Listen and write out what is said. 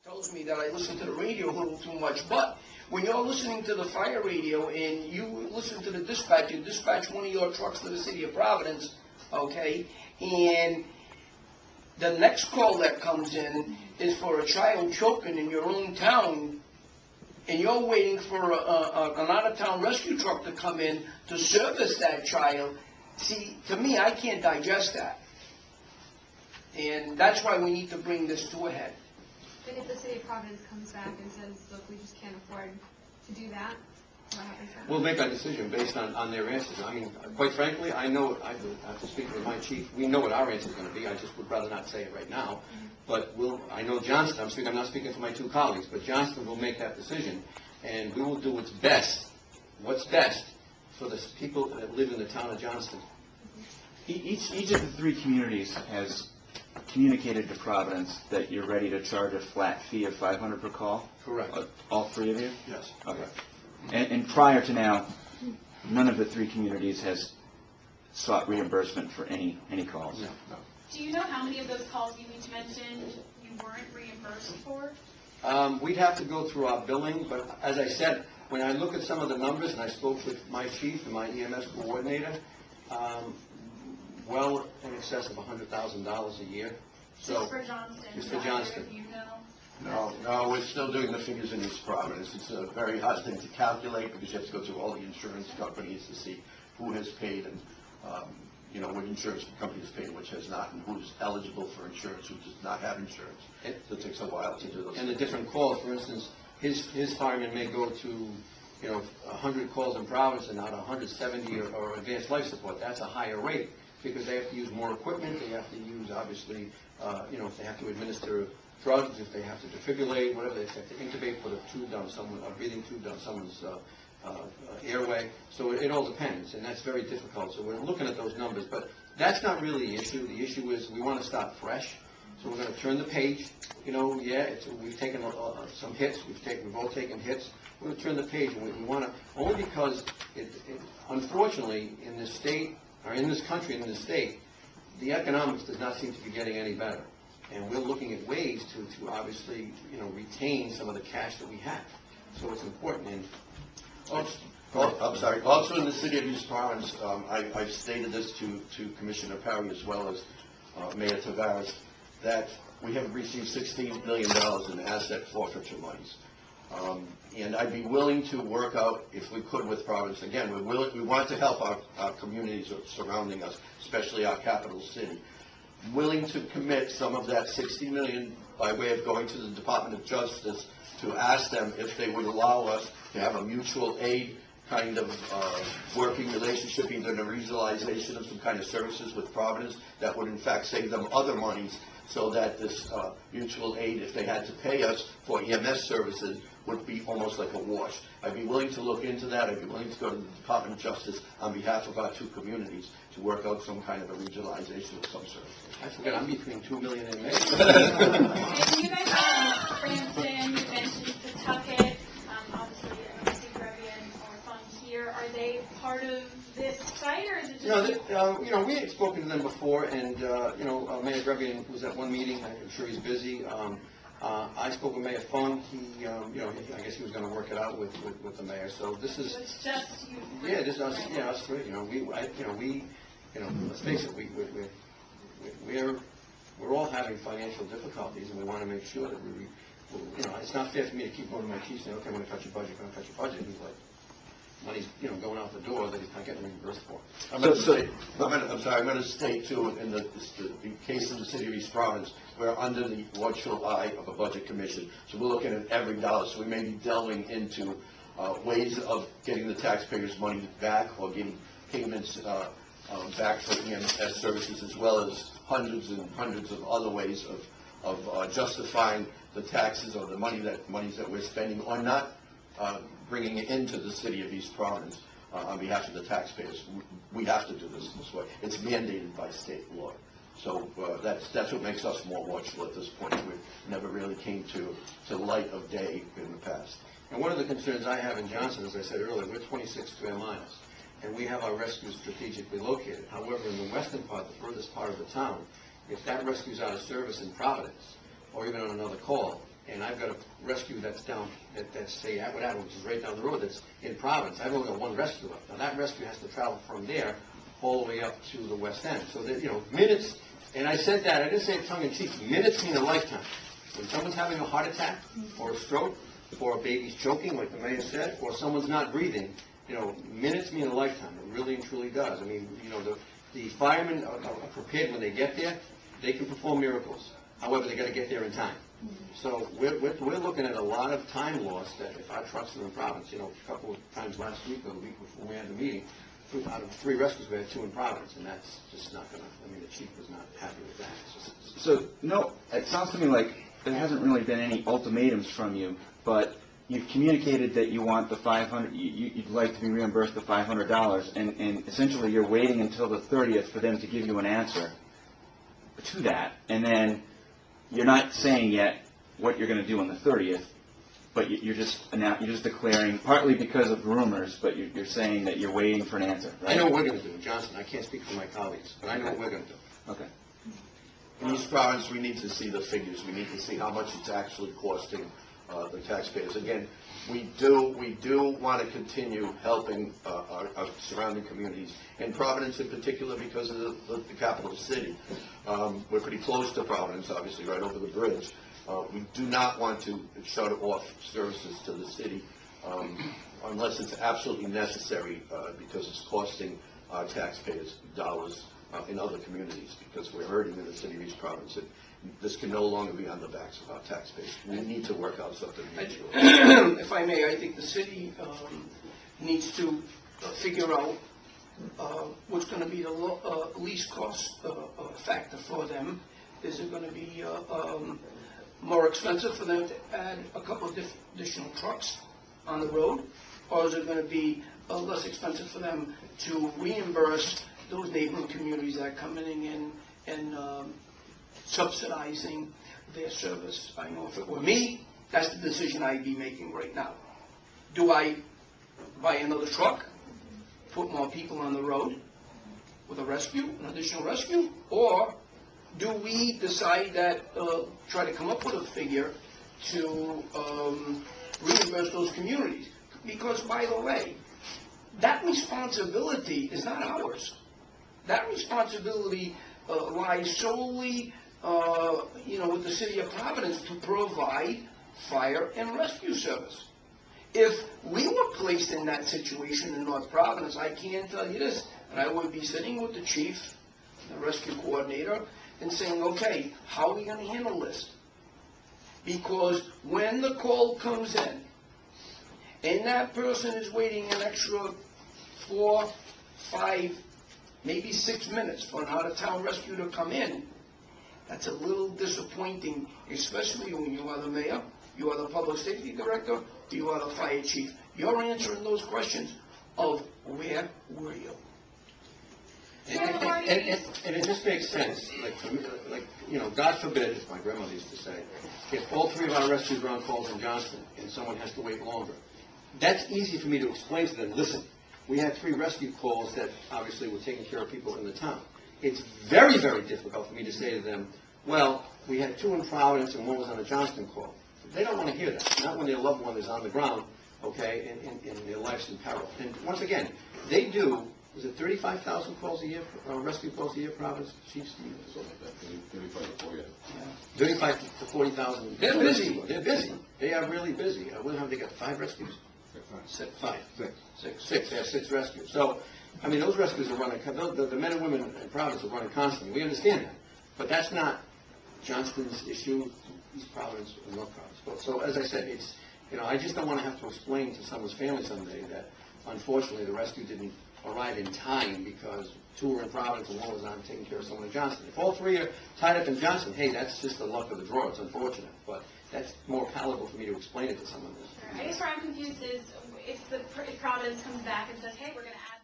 tells me that I listen to the radio a little too much, but when you're listening to the fire radio and you listen to the dispatch, you dispatch one of your trucks to the city of Providence, okay, and the next call that comes in is for a child choking in your own town, and you're waiting for an out-of-town rescue truck to come in to service that child. See, to me, I can't digest that. And that's why we need to bring this to a head. But if the city of Providence comes back and says, look, we just can't afford to do that, what happens then? We'll make our decision based on their answers. I mean, quite frankly, I know, I have to speak with my chief, we know what our answer is going to be. I just would rather not say it right now. But I know Johnston, I'm not speaking for my two colleagues, but Johnston will make that decision, and we will do what's best for the people that live in the town of Johnston. Each of the three communities has communicated to Providence that you're ready to charge a flat fee of $500 per call? Correct. All three of you? Yes. Okay. And prior to now, none of the three communities has sought reimbursement for any calls? No. Do you know how many of those calls you each mentioned you weren't reimbursed for? We'd have to go through our billing, but as I said, when I look at some of the numbers, and I spoke with my chief and my EMS coordinator, well in excess of $100,000 a year. So, just for Johnston? Just for Johnston. You know? No, we're still doing the figures in East Providence. It's a very hard thing to calculate because you have to go through all the insurance companies to see who has paid and, what insurance company has paid, which has not, and who's eligible for insurance, who does not have insurance. So it takes a while to do those. And the different calls, for instance, his fireman may go to 100 calls in Providence and not 170 or advanced life support. That's a higher rate because they have to use more equipment. They have to use, obviously, if they have to administer drugs, if they have to defibrillate, whatever, they have to intubate, put a tube down a breathing tube down someone's airway. So it all depends, and that's very difficult. So we're looking at those numbers, but that's not really the issue. The issue is we want to start fresh. So we're going to turn the page. We've taken some hits. We've all taken hits. We're going to turn the page, and we want to, only because, unfortunately, in this state, or in this country, in this state, the economics does not seem to be getting any better. And we're looking at ways to obviously, retain some of the cash that we have. So it's important. And I'm sorry. Also in the city of East Providence, I've stated this to Commissioner Perry as well as Mayor Tavares, that we have received $16 million in asset forfeiture monies. And I'd be willing to work out, if we could, with Providence. Again, we want to help our communities surrounding us, especially our capital city. Willing to commit some of that $60 million by way of going to the Department of Justice to ask them if they would allow us to have a mutual aid kind of working relationship, either in a regionalization of some kind of services with Providence that would in fact save them other monies, so that this mutual aid, if they had to pay us for EMS services, would be almost like a wash. I'd be willing to look into that. I'd be willing to go to the Department of Justice on behalf of our two communities to work out some kind of a regionalization of some sort. I forget, I'm between $2 million and May. And you guys Cranston, you mentioned Pawtucket, obviously Grevian or Fund here. Are they part of this site, or is it just... we had spoken to them before, and, Mayor Grevian was at one meeting. I'm sure he's busy. I spoke with Mayor Fung. He, I guess he was going to work it out with the mayor. So this is... So it's just you? Yeah, this is us. Yeah, us three. Let's face it. We're all having financial difficulties, and we want to make sure that it's not fair for me to keep going to my chief saying, okay, I'm going to cut your budget, He's like, money's, going out the door that he's not getting reimbursed for. I'm going to state too, in the case of the city of East Providence, we're under the watchful eye of a budget commission. So we're looking at every dollar. So we may be delving into ways of getting the taxpayers' money back, or getting payments back for EMS services, as well as hundreds and hundreds of other ways of justifying the taxes or the monies that we're spending or not bringing it into the city of East Providence on behalf of the taxpayers. We have to do this way. It's mandated by state law. So that's what makes us more watchful at this point. We never really came to light of day in the past. And one of the concerns I have in Johnson, as I said earlier, we're 26 square miles, and we have our rescues strategically located. However, in the western part, the furthest part of the town, if that rescue's out of service in Providence, or even on another call, and I've got a rescue that's down, that's say Atwood Avenue, which is right down the road, that's in Providence, I've only got one rescue up. Now that rescue has to travel from there all the way up to the West End. So that, minutes, and I said that, I didn't say it tongue in cheek, minutes mean a lifetime. When someone's having a heart attack, or a stroke, or a baby's choking, like the mayor said, or someone's not breathing, minutes mean a lifetime. It really and truly does. I mean, the firemen are prepared when they get there. They can perform miracles. However, they got to get there in time. So we're looking at a lot of time loss that if our trucks are in Providence, a couple of times last week or the week before we had the meeting, out of 3 rescues, we had 2 in Providence, and that's just not going to, the chief was not happy with that. So, no, it sounds to me like there hasn't really been any ultimatums from you, but you've communicated that you want the $500, you'd like to be reimbursed the $500, and essentially you're waiting until the 30th for them to give you an answer to that, and then you're not saying yet what you're going to do on the 30th, but you're just declaring, partly because of rumors, but you're saying that you're waiting for an answer, right? I know what we're going to do, Johnson. I can't speak for my colleagues, but I know what we're going to do. Okay. In East Providence, we need to see the figures. We need to see how much it's actually costing the taxpayers. Again, we do want to continue helping our surrounding communities, and Providence in particular because of the capital city. We're pretty close to Providence, obviously, right over the bridge. We do not want to shut off services to the city unless it's absolutely necessary because it's costing our taxpayers dollars in other communities, because we're hurting in the city of East Providence. This can no longer be on the backs of our taxpayers. We need to work out something mutual. If I may, I think the city needs to figure out what's going to be the least cost factor for them. Is it going to be more expensive for them to add a couple of additional trucks on the road, or is it going to be less expensive for them to reimburse those neighboring communities that are coming in and subsidizing their service? I know if it were me, that's the decision I'd be making right now. Do I buy another truck, put more people on the road with a rescue, an additional rescue, or do we decide that, try to come up with a figure to reimburse those communities? Because, by the way, that responsibility is not ours. That responsibility lies solely, with the city of Providence to provide fire and rescue service. If we were placed in that situation in North Providence, I can tell you this, and I would be sitting with the chief, the rescue coordinator, and saying, okay, how are we going to handle this? Because when the call comes in, and that person is waiting an extra 4, 5, maybe 6 minutes for an out-of-town rescue to come in, that's a little disappointing, especially when you are the mayor, you are the public safety director, you are the fire chief. You're answering those questions of where were you? And it just makes sense, God forbid, as my grandmother used to say, if all 3 of our rescues are on calls in Johnston and someone has to wait longer, that's easy for me to explain to them. Listen, we had 3 rescue calls that obviously were taking care of people in the town. It's very, very difficult for me to say to them, well, we had 2 in Providence and 1 was on a Johnston call. They don't want to hear that, not when their loved one is on the ground, okay, and their life's in peril. And once again, they do, is it 35,000 calls a year, rescue calls a year, Providence, Chief Steve? 35 to 40. 35 to 40,000. They're busy. They're busy. They are really busy. What have they got, 5 rescues? 5. 6. They have 6 rescues. So, those rescues are running, the men and women in Providence are running constantly. We understand that. But that's not Johnston's issue, East Providence or North Providence. So, as I said, it's, I just don't want to have to explain to someone's family someday that, unfortunately, the rescue didn't arrive in time because 2 were in Providence and 1 was on taking care of someone in Johnston. If all 3 are tied up in Johnston, hey, that's just the luck of the draw. It's unfortunate. But that's more palatable for me to explain it to someone. Sure. I guess where I'm confused is if Providence comes back and says, hey, we're going to add